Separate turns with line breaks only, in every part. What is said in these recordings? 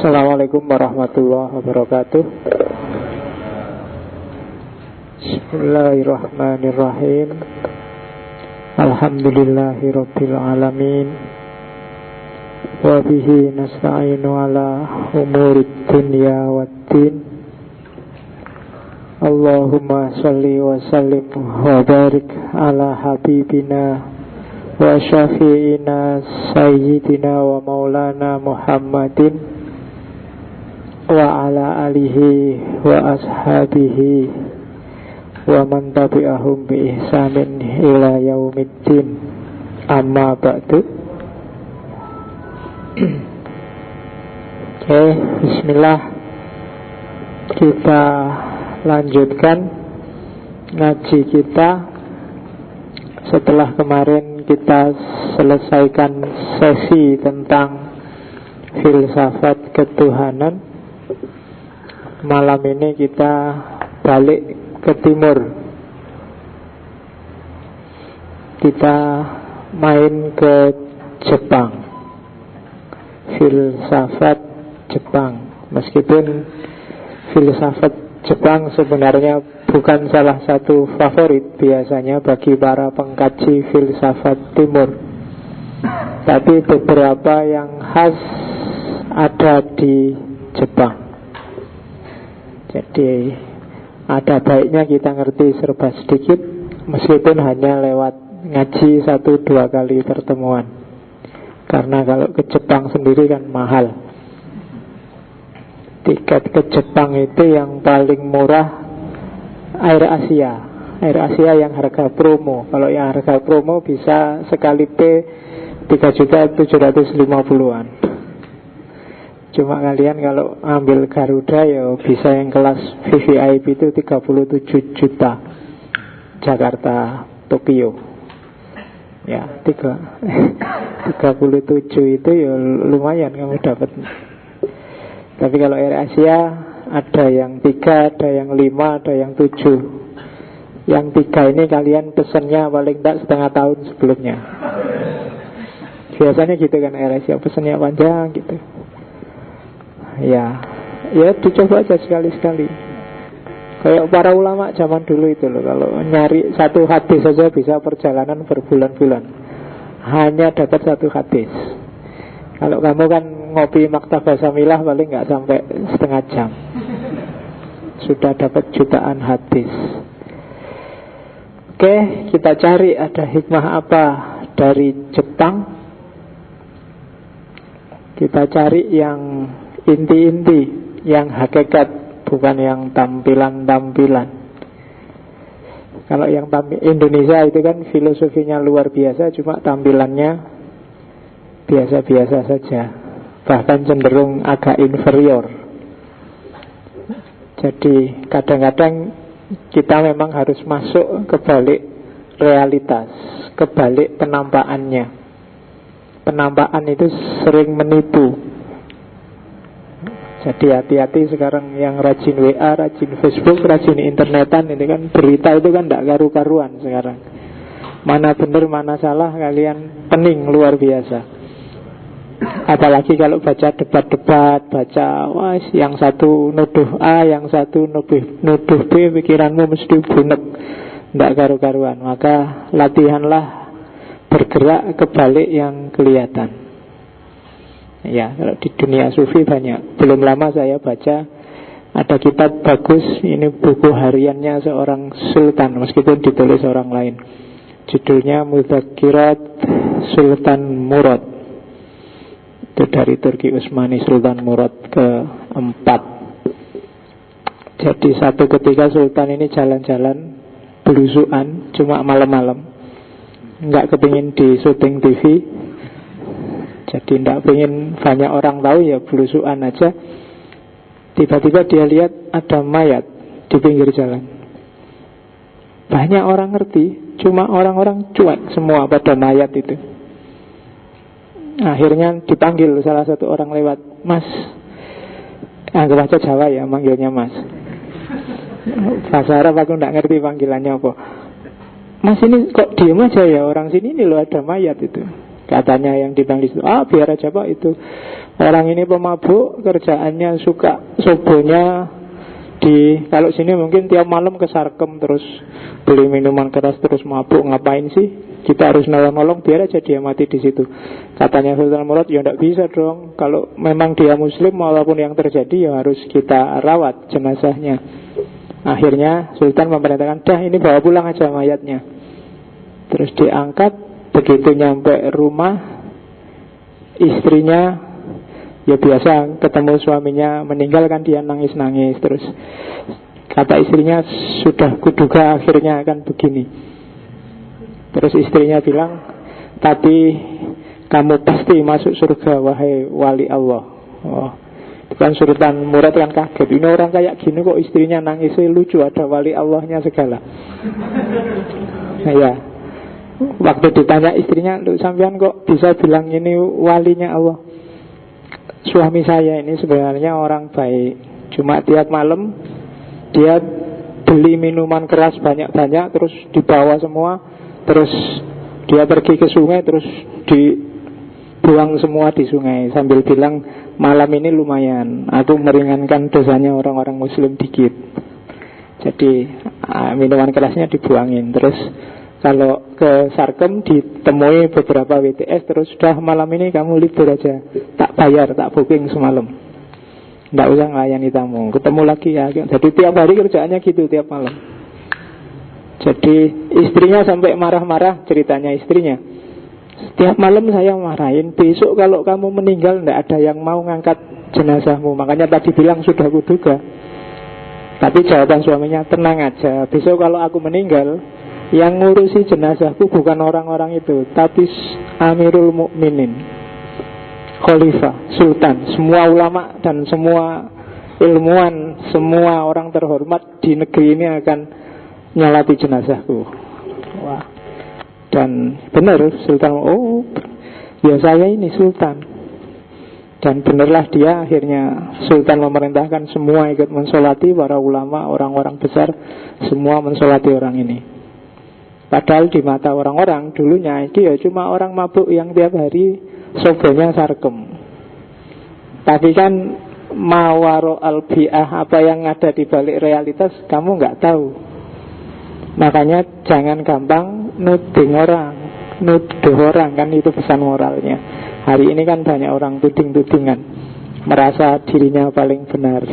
Assalamualaikum warahmatullahi wabarakatuh. Bismillahirrahmanirrahim. Alhamdulillahirabbil alamin. Wa bihi nasta'inu ala umurid dunya waddin. Allahumma shalli wa sallim wa barik ala habibina wa syafi'ina sayyidina wa maulana Muhammadin wa ala alihi wa ashabihi wa man tabi'ahum bi ihsanin ila yaumiddin. Amma ba'du. Oke, bismillah. Kita lanjutkan ngaji kita. Setelah kemarin kita selesaikan sesi tentang filsafat ketuhanan, malam ini kita balik ke timur. Kita main ke Jepang. Filsafat Jepang. Meskipun filsafat Jepang sebenarnya bukan salah satu favorit biasanya bagi para pengkaji filsafat timur, tapi beberapa yang khas ada di Jepang. Jadi ada baiknya kita ngerti serba sedikit, meskipun hanya lewat ngaji 1-2 kali pertemuan. Karena kalau ke Jepang sendiri kan mahal. Tiket ke Jepang itu yang paling murah Air Asia. Air Asia yang harga promo. Kalau yang harga promo bisa sekali P 3.750.000-an. Cuma kalian kalau ambil Garuda ya bisa yang kelas VVIP itu 37 juta. Jakarta, Tokyo. Ya, 37 itu ya lumayan kamu dapat. Tapi kalau Air Asia ada yang 3, ada yang 5, ada yang 7. Yang 3 ini kalian pesennya paling tak setengah tahun sebelumnya. Biasanya gitu kan Air Asia, pesennya panjang gitu. Ya dicoba aja sekali-sekali. Kayak para ulama zaman dulu itu loh, kalau nyari satu hadis saja bisa perjalanan berbulan-bulan hanya dapat satu hadis. Kalau kamu kan ngopi Maktabah Samilah paling nggak sampai setengah jam sudah dapat jutaan hadis. Oke, kita cari ada hikmah apa dari Jepang. Kita cari yang inti-inti, yang hakikat, bukan yang tampilan-tampilan. Kalau yang Indonesia itu kan filosofinya luar biasa, cuma tampilannya biasa-biasa saja, bahkan cenderung agak inferior. Jadi kadang-kadang kita memang harus masuk ke balik realitas, ke balik penampakannya. Penampakan itu sering menipu. Jadi hati-hati sekarang yang rajin WA, rajin Facebook, rajin internetan. Ini kan berita itu kan tidak karu-karuan sekarang. Mana benar, mana salah, kalian pening luar biasa. Apalagi kalau baca debat-debat, baca yang satu nuduh A, yang satu nuduh B, pikiranmu mesti bunek, tidak karu-karuan. Maka latihanlah bergerak ke balik yang kelihatan. Ya, kalau di dunia sufi banyak. Belum lama saya baca ada kitab bagus. Ini buku hariannya seorang sultan, meskipun ditulis orang lain. Judulnya Mudzakirat Sultan Murad. Itu dari Turki Utsmani, Sultan Murad ke-4. Jadi satu ketika sultan ini jalan-jalan belusuan, cuma malam-malam, nggak kepingin di syuting TV. Jadi tidak pengen banyak orang tahu, ya belusuan aja. Tiba-tiba dia lihat ada mayat di pinggir jalan. Banyak orang ngerti, cuma orang-orang cuek semua pada mayat itu. Akhirnya dipanggil salah satu orang lewat. Mas, anggap aja Jawa ya, manggilnya Mas. Bahasa Arab aku tidak ngerti panggilannya apa. Mas ini kok diem aja ya, orang sini ini loh ada mayat itu. Katanya yang dipanggil itu, biar aja Pak itu Orang ini pemabuk, kerjaannya suka sobonya kalau sini mungkin tiap malam ke Sarkem terus beli minuman keras terus mabuk. Ngapain sih? Kita harus nolong-nolong, biar aja dia mati di situ. Katanya Sultan Murad, ya tidak bisa dong. Kalau memang dia muslim, walaupun yang terjadi ya harus kita rawat jenazahnya. Akhirnya Sultan memerintahkan, dah ini bawa pulang aja mayatnya. Terus diangkat. Begitu nyampe rumah, istrinya ya biasa ketemu suaminya meninggal kan, dia nangis-nangis. Terus kata istrinya, sudah kuduga akhirnya akan begini. Terus istrinya bilang, tapi kamu pasti masuk surga wahai wali Allah. Oh, kan Sultan Murad kan kaget, ini orang kayak gini kok istrinya nangisnya lucu, ada wali Allahnya segala. Nah ya, waktu ditanya istrinya, lu sampean kok bisa bilang ini walinya Allah? Suami saya ini sebenarnya orang baik, cuma tiap malam dia beli minuman keras banyak-banyak, terus dibawa semua, terus dia pergi ke sungai, terus dibuang semua di sungai, sambil bilang, malam ini lumayan, aku meringankan dosanya orang-orang muslim dikit. Jadi minuman kerasnya dibuangin. Terus kalau ke Sarkem ditemui beberapa WTS, terus sudah malam ini kamu libur aja, tak bayar, tak booking semalam, tidak usah melayani tamu, ketemu lagi ya. Jadi tiap hari kerjaannya gitu tiap malam. Jadi istrinya sampai marah-marah, ceritanya istrinya, setiap malam saya marahin, besok kalau kamu meninggal tidak ada yang mau ngangkat jenazahmu. Makanya tadi bilang sudah kuduga. Tapi jawaban suaminya, tenang aja, besok kalau aku meninggal, yang ngurusi jenazahku bukan orang-orang itu, tapi Amirul Mukminin, Khalifah, Sultan, semua ulama dan semua ilmuwan, semua orang terhormat di negeri ini akan nyolati jenazahku. Wah. Dan benar Sultan, oh ya saya ini Sultan. Dan benarlah dia, akhirnya Sultan memerintahkan semua ikut mensolati, para ulama, orang-orang besar, semua mensolati orang ini. Padahal di mata orang-orang dulunya itu ya cuma orang mabuk yang tiap hari sobonya Sarkem. Tapi kan mawaro al-bi'ah, apa yang ada di balik realitas kamu nggak tahu. Makanya jangan gampang nuduh orang, kan itu pesan moralnya. Hari ini kan banyak orang tuding-tudingan, merasa dirinya paling benar.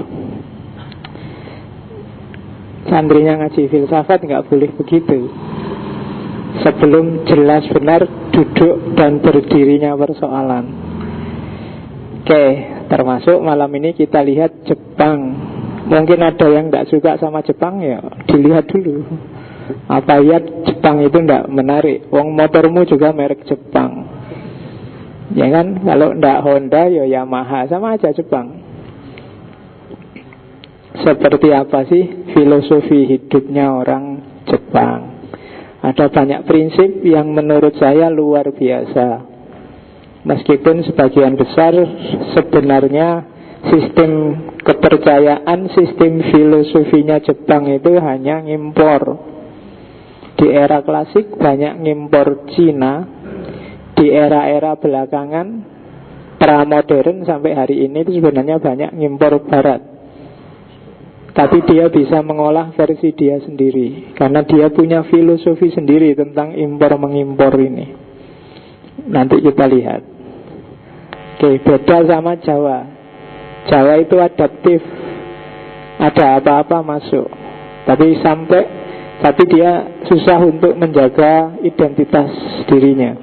Santrinya ngaji filsafat nggak boleh begitu. Sebelum jelas benar duduk dan berdirinya persoalan. Oke, termasuk malam ini kita lihat Jepang. Mungkin ada yang tidak suka sama Jepang, ya dilihat dulu. Apa lihat Jepang itu tidak menarik? Wong motormu juga merek Jepang, ya kan? Kalau tidak Honda ya Yamaha, sama aja Jepang. Seperti apa sih filosofi hidupnya orang Jepang? Ada banyak prinsip yang menurut saya luar biasa. Meskipun sebagian besar sebenarnya sistem kepercayaan, sistem filosofinya Jepang itu hanya ngimpor. Di era klasik banyak ngimpor Cina. Di era-era belakangan pramodern sampai hari ini itu sebenarnya banyak ngimpor Barat. Tapi dia bisa mengolah versi dia sendiri, karena dia punya filosofi sendiri tentang impor-mengimpor ini. Nanti kita lihat. Oke, beda sama Jawa. Jawa itu adaptif, ada apa-apa masuk. Tapi dia susah untuk menjaga identitas dirinya.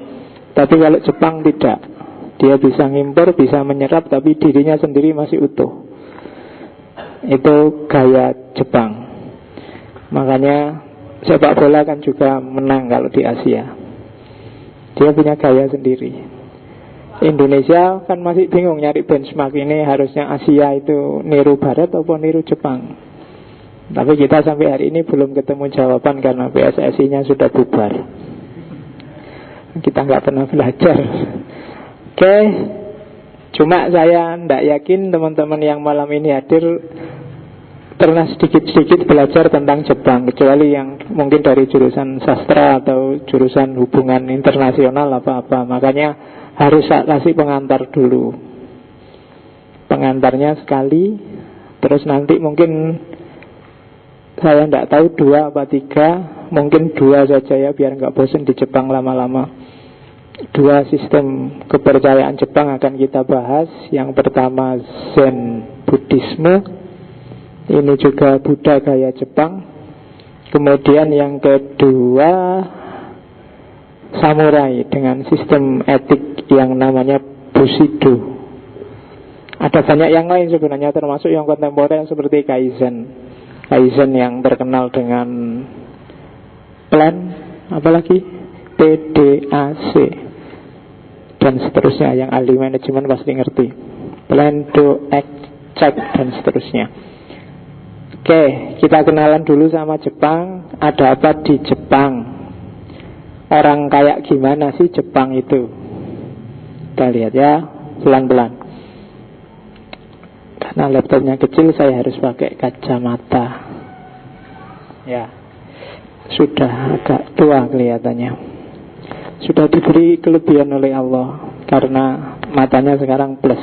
Tapi kalau Jepang tidak, dia bisa ngimpor, bisa menyerap, tapi dirinya sendiri masih utuh. Itu gaya Jepang. Makanya sepak bola kan juga menang kalau di Asia. Dia punya gaya sendiri. Indonesia kan masih bingung nyari benchmark ini, harusnya Asia itu niru Barat atau niru Jepang. Tapi kita sampai hari ini belum ketemu jawaban, karena PSSI-nya sudah bubar. Kita nggak pernah belajar. Oke. Cuma saya tidak yakin teman-teman yang malam ini hadir pernah sedikit-sedikit belajar tentang Jepang, kecuali yang mungkin dari jurusan sastra atau jurusan hubungan internasional apa-apa. Makanya harus saya kasih pengantar dulu. pengantarnya sekali. Terus nanti mungkin saya tidak tahu 2 apa 3, mungkin 2 saja ya, biar nggak bosan di Jepang lama-lama. 2 sistem kepercayaan Jepang akan kita bahas. Yang pertama Zen Buddhisme, ini juga Buddha gaya Jepang. Kemudian yang kedua samurai dengan sistem etik yang namanya Bushido. Ada banyak yang lain sebenarnya, termasuk yang kontemporer seperti Kaizen. Kaizen yang terkenal dengan plan, apalagi PDAC dan seterusnya. Yang ahli manajemen pasti ngerti. Plan, do, act, check dan seterusnya. Oke, kita kenalan dulu sama Jepang. Ada apa di Jepang? Orang kayak gimana sih Jepang itu? Kita lihat ya, pelan-pelan. Karena laptopnya kecil, saya harus pakai kacamata. Ya, sudah agak tua kelihatannya. Sudah diberi kelebihan oleh Allah, karena matanya sekarang plus.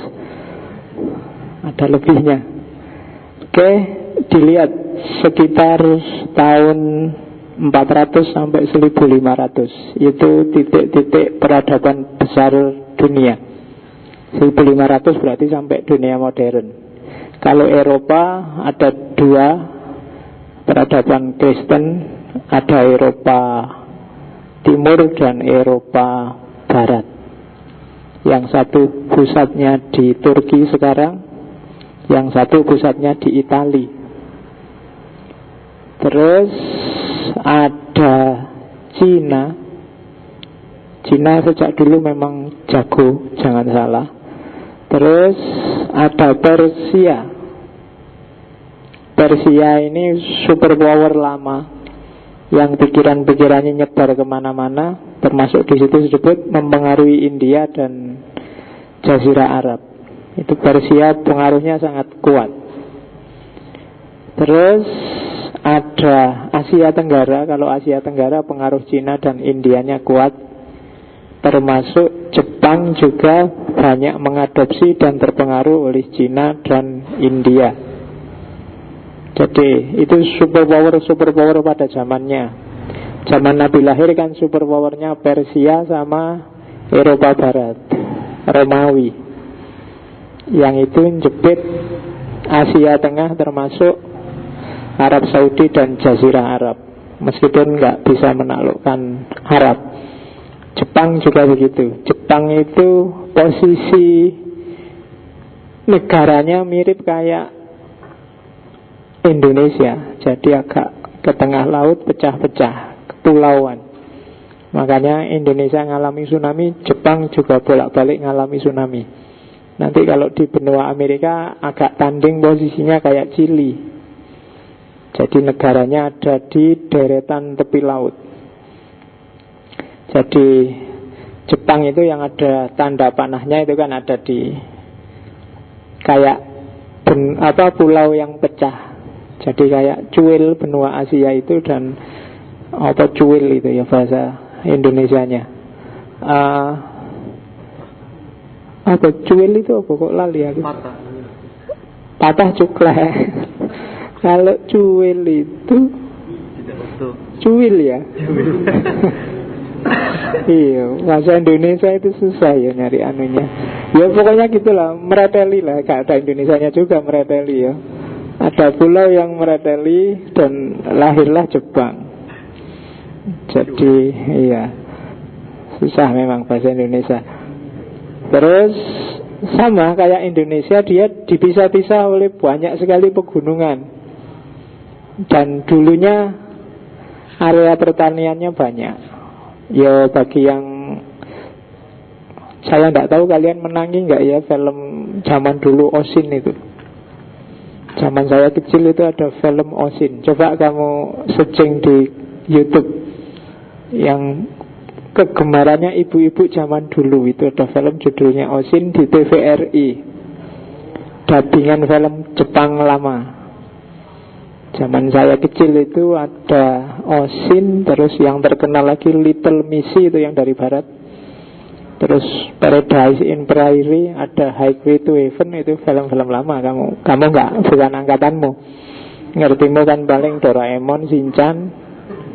Ada lebihnya. Oke, dilihat sekitar tahun 400 sampai 1500. Itu titik-titik peradaban besar dunia. 1500 berarti sampai dunia modern. Kalau Eropa ada 2 peradaban Kristen, ada Eropa Timur dan Eropa Barat. Yang satu pusatnya di Turki sekarang, yang satu pusatnya di Italia. Terus ada Cina. Cina sejak dulu memang jago, jangan salah. Terus ada Persia. Persia ini superpower lama yang pikiran-pikirannya nyebar kemana-mana, termasuk di situ disebut mempengaruhi India dan Jazirah Arab. Itu Persia pengaruhnya sangat kuat. Terus ada Asia Tenggara. Kalau Asia Tenggara pengaruh Cina dan Indianya kuat. Termasuk Jepang juga banyak mengadopsi dan terpengaruh oleh Cina dan India. Jadi itu superpower pada zamannya. Zaman Nabi lahir kan superpowernya Persia sama Eropa Barat, Romawi. Yang itu jepit Asia Tengah termasuk Arab Saudi dan Jazirah Arab. Meskipun nggak bisa menaklukkan Arab. Jepang juga begitu. Jepang itu posisi negaranya mirip kayak Indonesia. Jadi agak ke tengah laut, pecah-pecah, kepulauan. Makanya Indonesia ngalami tsunami, Jepang juga bolak-balik ngalami tsunami. Nanti kalau di benua Amerika agak tanding posisinya kayak Chili. Jadi negaranya ada di deretan tepi laut. Jadi Jepang itu yang ada tanda panahnya itu kan ada di kayak pulau yang pecah. Jadi kayak cuil benua Asia itu dan apa cuil itu ya bahasa Indonesianya. Apa cuil itu apa kok lali aku? Patah cuklek. Kalau cuil itu cuil ya. Iya, bahasa Indonesia itu susah ya nyari anunya. Ya pokoknya gitulah, mereteli lah. Gak ada Indonesianya juga mereteli ya. Ada pulau yang mereteli dan lahirlah Jepang. Jadi iya, susah memang bahasa Indonesia. Terus sama kayak Indonesia, dia dipisah-pisah oleh banyak sekali pegunungan. Dan dulunya area pertaniannya banyak. Ya bagi yang saya tidak tahu kalian menangi nggak ya film zaman dulu Osin itu. Zaman saya kecil itu ada film Osin. Coba kamu searching di YouTube. Yang kegemarannya ibu-ibu zaman dulu. Itu ada film judulnya Osin di TVRI. Dubbingan film Jepang lama. Zaman saya kecil itu ada Osin. Terus yang terkenal lagi Little Missy itu yang dari barat. Terus Paradise in Prairie, ada Highway to Heaven, itu film-film lama. Kamu nggak, bukan angkatanmu. Ngertimu kan paling Doraemon, Shinchan.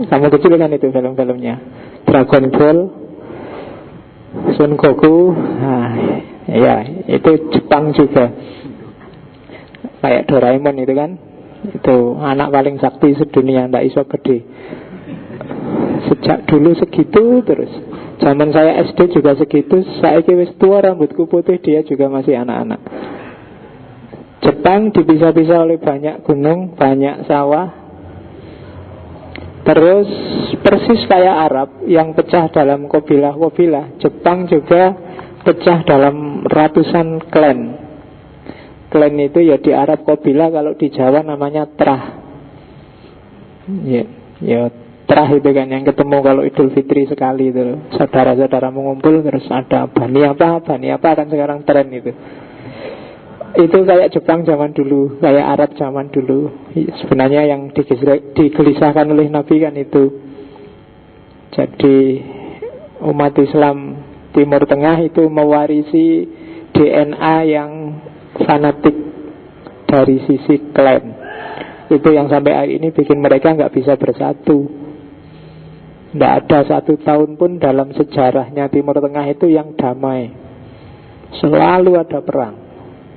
Kamu kecil kan itu film-filmnya. Dragon Ball, Son Goku. Nah, ya itu Jepang juga. Kayak Doraemon itu kan, itu anak paling sakti sedunia, ndak iso gede. Sejak dulu segitu terus. Zaman saya SD juga segitu. Saiki wis tua, rambutku putih, dia juga masih anak-anak. Jepang dipisah-pisah oleh banyak gunung, banyak sawah. Terus persis kayak Arab yang pecah dalam kabilah-kabilah, Jepang juga pecah dalam ratusan klan. Klan itu ya di Arab kabilah, kalau di Jawa namanya trah. Ya Trah itu kan yang ketemu kalau Idul Fitri sekali itu. Saudara-saudara mengumpul, terus ada bani apa kan sekarang tren itu. Itu kayak Jepang zaman dulu, kayak Arab zaman dulu. Sebenarnya yang digelisahkan oleh Nabi kan itu. Jadi umat Islam Timur Tengah itu mewarisi DNA yang fanatik dari sisi klan. Itu yang sampai hari ini bikin mereka nggak bisa bersatu. Tidak ada satu tahun pun dalam sejarahnya Timur Tengah itu yang damai. Selalu ada perang.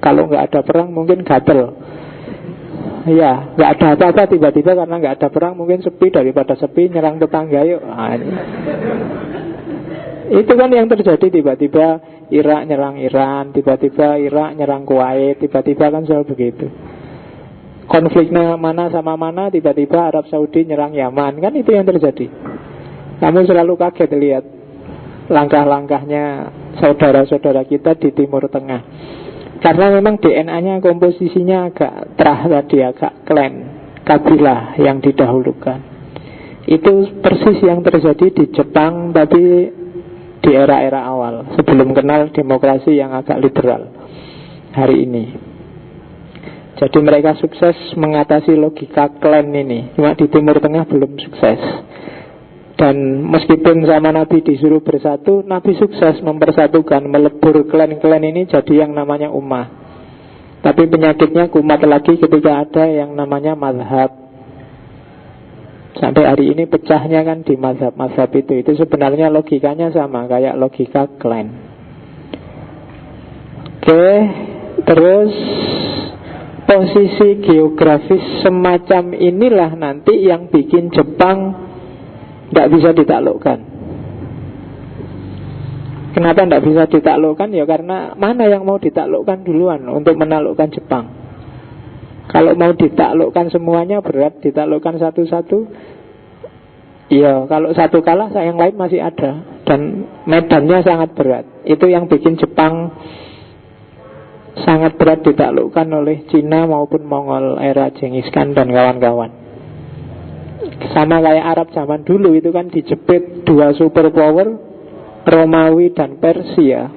Kalau nggak ada perang mungkin gatel. Ya, nggak ada apa-apa, tiba-tiba karena nggak ada perang mungkin sepi, daripada sepi nyerang tetangga yuk. Nah, itu kan yang terjadi. Tiba-tiba Irak nyerang Iran, tiba-tiba Irak nyerang Kuwait, tiba-tiba kan selalu begitu. Konfliknya mana sama mana, tiba-tiba Arab Saudi nyerang Yaman. Kan itu yang terjadi. Kamu selalu kaget lihat langkah-langkahnya saudara-saudara kita di Timur Tengah. Karena memang DNA-nya, komposisinya agak terah tadi, agak klan, kabilah yang didahulukan. Itu persis yang terjadi di Jepang, tapi di era-era awal, sebelum kenal demokrasi yang agak liberal hari ini. Jadi mereka sukses mengatasi logika klan ini. Cuma di Timur Tengah belum sukses. Dan meskipun sama Nabi disuruh bersatu, Nabi sukses mempersatukan, melebur klan-klan ini jadi yang namanya ummah. Tapi penyakitnya kumat lagi ketika ada yang namanya mazhab. Sampai hari ini pecahnya kan di mazhab-mazhab itu. Itu sebenarnya logikanya sama kayak logika klan. Oke, terus posisi geografis semacam inilah nanti yang bikin Jepang tidak bisa ditaklukkan. Kenapa tidak bisa ditaklukkan? Ya karena mana yang mau ditaklukkan duluan untuk menaklukkan Jepang. Kalau mau ditaklukkan semuanya berat, ditaklukkan satu-satu. Ya kalau satu kalah, yang lain masih ada. Dan medannya sangat berat. Itu yang bikin Jepang sangat berat ditaklukkan oleh Cina maupun Mongol era Genghis Khan dan kawan-kawan. Sama kayak Arab zaman dulu itu kan dijepit dua superpower, Romawi dan Persia.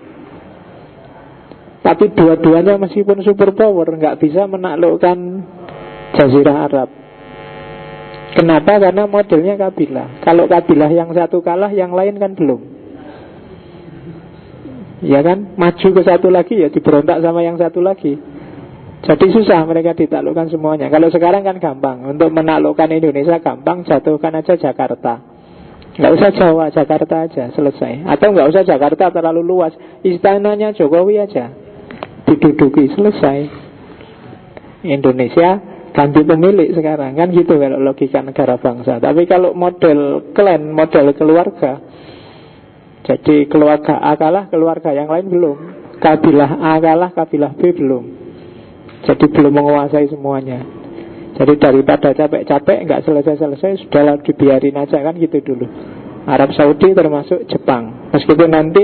Tapi dua-duanya meskipun superpower nggak bisa menaklukkan Jazirah Arab. Kenapa? Karena modelnya kabilah. Kalau kabilah yang satu kalah, yang lain kan belum. Ya kan, maju ke satu lagi ya diberontak sama yang satu lagi. Jadi susah mereka ditaklukkan semuanya. Kalau sekarang kan gampang. Untuk menaklukkan Indonesia gampang, jatuhkan aja Jakarta. Nggak usah Jawa, Jakarta aja, selesai. Atau nggak usah Jakarta terlalu luas, istananya Jokowi aja diduduki, selesai. Indonesia ganti pemilik sekarang. Kan gitu kalau logika negara bangsa. Tapi kalau model klan, model keluarga, jadi keluarga A kalah, keluarga yang lain belum. Kabilah A kalah, kabilah B belum. Jadi belum menguasai semuanya. Jadi daripada capek-capek nggak selesai-selesai, sudahlah dibiarin aja, kan gitu dulu. Arab Saudi termasuk Jepang. Meskipun nanti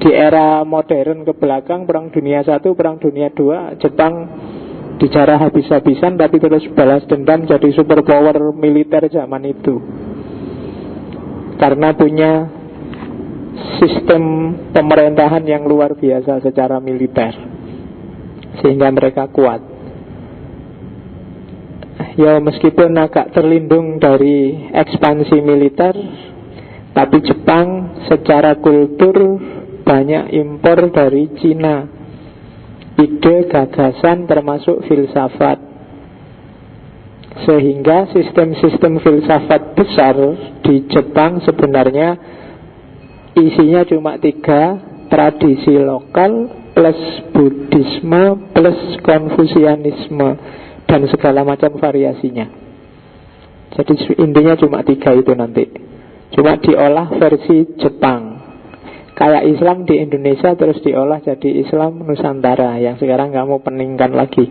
di era modern ke belakang, Perang Dunia I, Perang Dunia II, Jepang dijarah habis-habisan, tapi terus balas dendam jadi superpower militer zaman itu. Karena punya sistem pemerintahan yang luar biasa secara militer, sehingga mereka kuat. Ya meskipun agak terlindung dari ekspansi militer, tapi Jepang secara kultur banyak impor dari Cina. Ide, gagasan termasuk filsafat. Sehingga sistem-sistem filsafat besar di Jepang sebenarnya isinya cuma 3: tradisi lokal plus Buddhisme plus Konfusianisme dan segala macam variasinya. Jadi intinya cuma 3 itu nanti. Cuma diolah versi Jepang. Kayak Islam di Indonesia terus diolah jadi Islam Nusantara yang sekarang kamu peningkan lagi.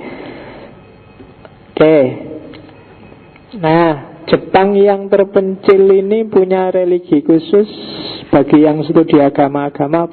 Oke. Nah, Jepang yang terpencil ini punya religi khusus. Bagi yang studi agama-agama